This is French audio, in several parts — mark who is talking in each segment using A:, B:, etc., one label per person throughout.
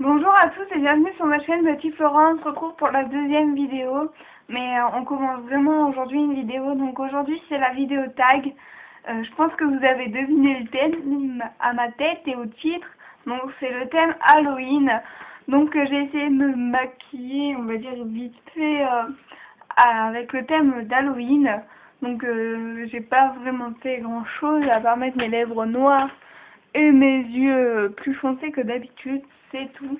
A: Bonjour à tous et bienvenue sur ma chaîne Betty Florent. On se retrouve pour la deuxième vidéo, mais on commence vraiment aujourd'hui une vidéo. Donc aujourd'hui c'est la vidéo tag. Je pense que vous avez deviné le thème à ma tête et au titre. Donc c'est le thème Halloween. Donc j'ai essayé de me maquiller, on va dire vite fait, avec le thème d'Halloween. Donc j'ai pas vraiment fait grand chose à part mettre mes lèvres noires et mes yeux plus foncés que d'habitude, c'est tout.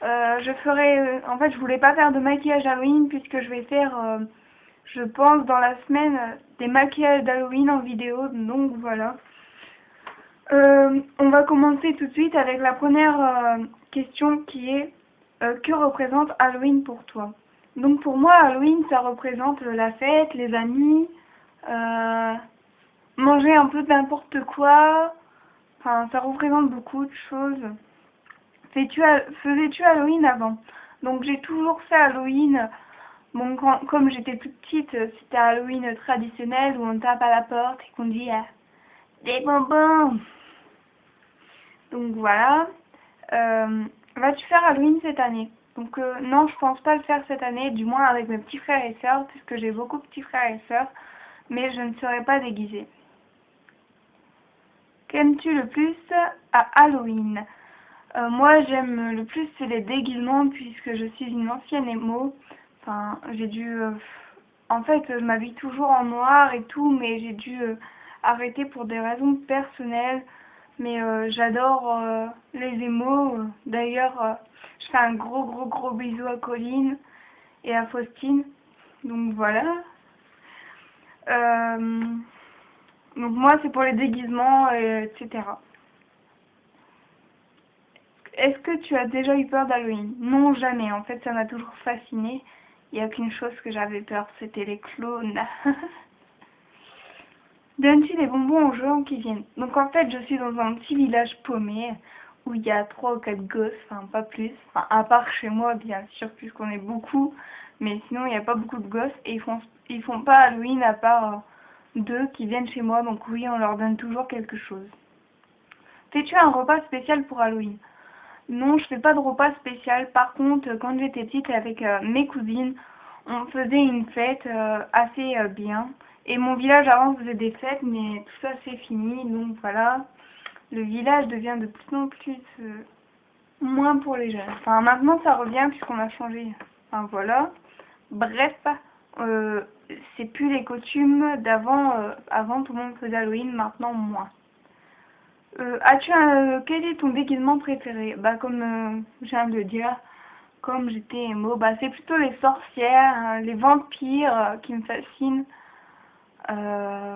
A: En fait, je voulais pas faire de maquillage Halloween puisque je vais faire, je pense, dans la semaine, des maquillages d'Halloween en vidéo. Donc voilà. On va commencer tout de suite avec la première question qui est que représente Halloween pour toi? Donc pour moi, Halloween, ça représente la fête, les amis, euh, manger un peu de n'importe quoi. Enfin, ça représente beaucoup de choses. Faisais-tu Halloween avant? Donc j'ai toujours fait Halloween. Bon, comme j'étais toute petite, c'était Halloween traditionnel où on tape à la porte et qu'on dit des bonbons. Donc voilà. Vas-tu faire Halloween cette année? Donc non, je pense pas le faire cette année, du moins avec mes petits frères et sœurs, puisque j'ai beaucoup de petits frères et sœurs, mais je ne serai pas déguisée. Qu'aimes-tu le plus à Halloween? Moi, j'aime le plus c'est les déguisements puisque je suis une ancienne émo. Enfin, j'ai dû... en fait, je m'habille toujours en noir et tout, mais j'ai dû arrêter pour des raisons personnelles. Mais j'adore les émos. D'ailleurs, je fais un gros bisou à Colline et à Faustine. Donc voilà. Donc moi, c'est pour les déguisements, etc. Est-ce que tu as déjà eu peur d'Halloween? Non, jamais. En fait, ça m'a toujours fascinée. Il n'y a qu'une chose que j'avais peur, c'était les clowns. Donnes-tu des bonbons aux gens qui viennent? Donc en fait, je suis dans un petit village paumé où il y a 3 ou 4 gosses, enfin pas plus. Enfin, à part chez moi, bien sûr, puisqu'on est beaucoup. Mais sinon, il n'y a pas beaucoup de gosses et ils font pas Halloween à part 2 qui viennent chez moi. Donc oui, on leur donne toujours quelque chose. Fais-tu un repas spécial pour Halloween? Non, je fais pas de repas spécial. Par contre, quand j'étais petite avec mes cousines, on faisait une fête assez bien. Et mon village avant faisait des fêtes, mais tout ça c'est fini. Donc voilà, le village devient de plus en plus moins pour les jeunes. Enfin maintenant ça revient puisqu'on a changé. Enfin voilà. Bref, c'est plus les coutumes d'avant. Avant tout le monde faisait Halloween, maintenant moins. Quel est ton déguisement préféré? Bah comme je viens de le dire, comme j'étais émo, bah c'est plutôt les sorcières, les vampires qui me fascinent. Euh,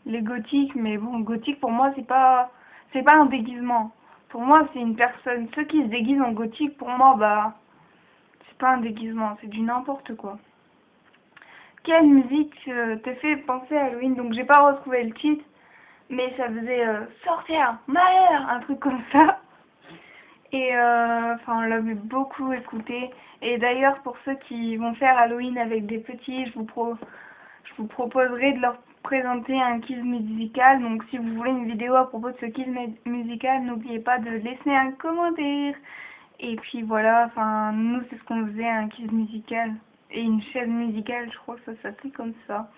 A: les gothiques, mais bon, gothique pour moi c'est pas un déguisement. Pour moi c'est une personne. Ceux qui se déguisent en gothique, pour moi bah c'est pas un déguisement, c'est du n'importe quoi. Quelle musique te fait penser à Halloween? Donc j'ai pas retrouvé le titre. Mais ça faisait sortir, malheur, un truc comme ça. Et enfin, on l'avait beaucoup écouté. Et d'ailleurs, pour ceux qui vont faire Halloween avec des petits, je vous proposerai de leur présenter un quiz musical. Donc, si vous voulez une vidéo à propos de ce quiz musical, n'oubliez pas de laisser un commentaire. Et puis voilà, enfin, nous, c'est ce qu'on faisait, un quiz musical. Et une chaise musicale, je crois que ça s'appelait comme ça.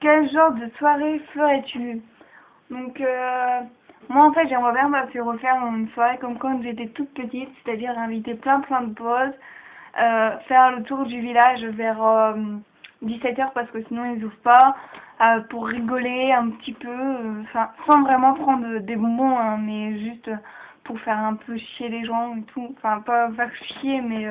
A: Quel genre de soirée ferais-tu? Donc, moi en fait, j'aimerais bien refaire une soirée comme quand j'étais toute petite, c'est-à-dire inviter plein de potes, faire le tour du village vers 17h parce que sinon ils ouvrent pas, pour rigoler un petit peu, enfin, sans vraiment prendre des bonbons, hein, mais juste pour faire un peu chier les gens et tout. Enfin, pas faire chier, mais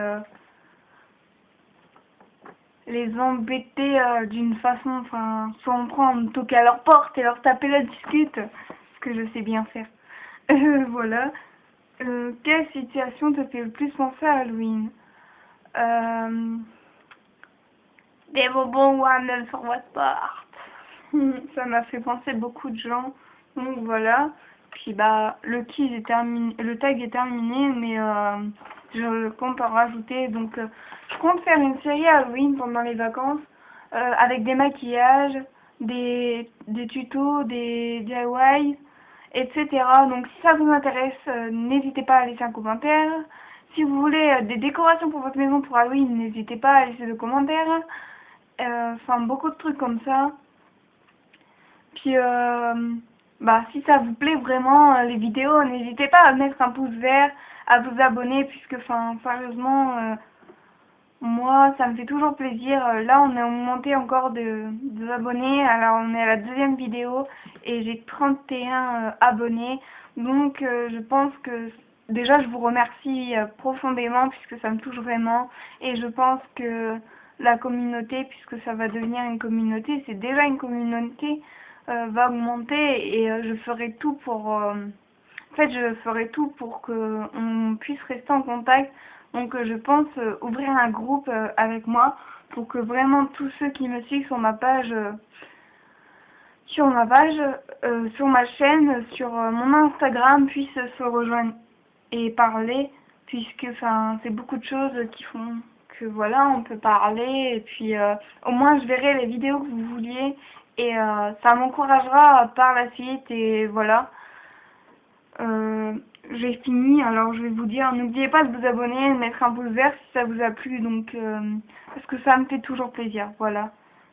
A: les embêter d'une façon, enfin, soit on toquer à leur porte et leur taper la discute, ce que je sais bien faire. Voilà. Quelle situation te fait le plus penser à Halloween? Des bonbons ou un mail sur votre porte. Ça m'a fait penser beaucoup de gens. Donc voilà. Puis bah le quiz est terminé, le tag est terminé, mais je compte en rajouter. Donc je compte faire une série Halloween pendant les vacances avec des maquillages, des tutos, des DIY etc. Donc si ça vous intéresse, n'hésitez pas à laisser un commentaire. Si vous voulez des décorations pour votre maison pour Halloween, n'hésitez pas à laisser des commentaires. Enfin, beaucoup de trucs comme ça. Puis, bah, si ça vous plaît vraiment, les vidéos, n'hésitez pas à mettre un pouce vert, à vous abonner, puisque, enfin, sérieusement, moi, ça me fait toujours plaisir. Là, on a augmenté encore de abonnés. Alors, on est à la deuxième vidéo et j'ai 31 abonnés. Donc, je pense que déjà, je vous remercie profondément puisque ça me touche vraiment. Et je pense que la communauté, puisque ça va devenir une communauté, c'est déjà une communauté, va augmenter et je ferai tout pour... en fait, je ferai tout pour qu'on puisse rester en contact. Donc je pense ouvrir un groupe avec moi pour que vraiment tous ceux qui me suivent sur ma page, sur ma chaîne, sur mon Instagram puissent se rejoindre et parler, puisque enfin c'est beaucoup de choses qui font que voilà, on peut parler et puis au moins je verrai les vidéos que vous vouliez et ça m'encouragera par la suite et voilà. J'ai fini, alors je vais vous dire, n'oubliez pas de vous abonner, de mettre un pouce vert si ça vous a plu, donc parce que ça me fait toujours plaisir, voilà.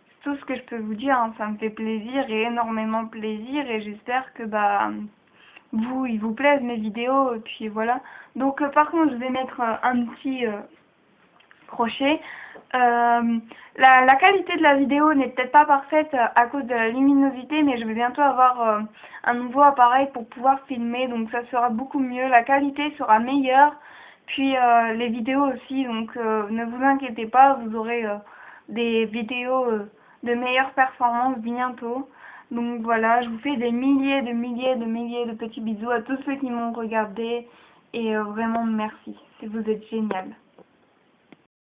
A: C'est tout ce que je peux vous dire, hein, ça me fait plaisir et énormément plaisir et j'espère que bah il vous plaisent mes vidéos et puis voilà. Donc par contre je vais mettre un petit crochet. La qualité de la vidéo n'est peut-être pas parfaite à cause de la luminosité, mais je vais bientôt avoir un nouveau appareil pour pouvoir filmer, donc ça sera beaucoup mieux, la qualité sera meilleure, puis les vidéos aussi, donc ne vous inquiétez pas, vous aurez des vidéos de meilleure performance bientôt. Donc voilà, je vous fais des milliers de petits bisous à tous ceux qui m'ont regardé et vraiment merci, vous êtes génial.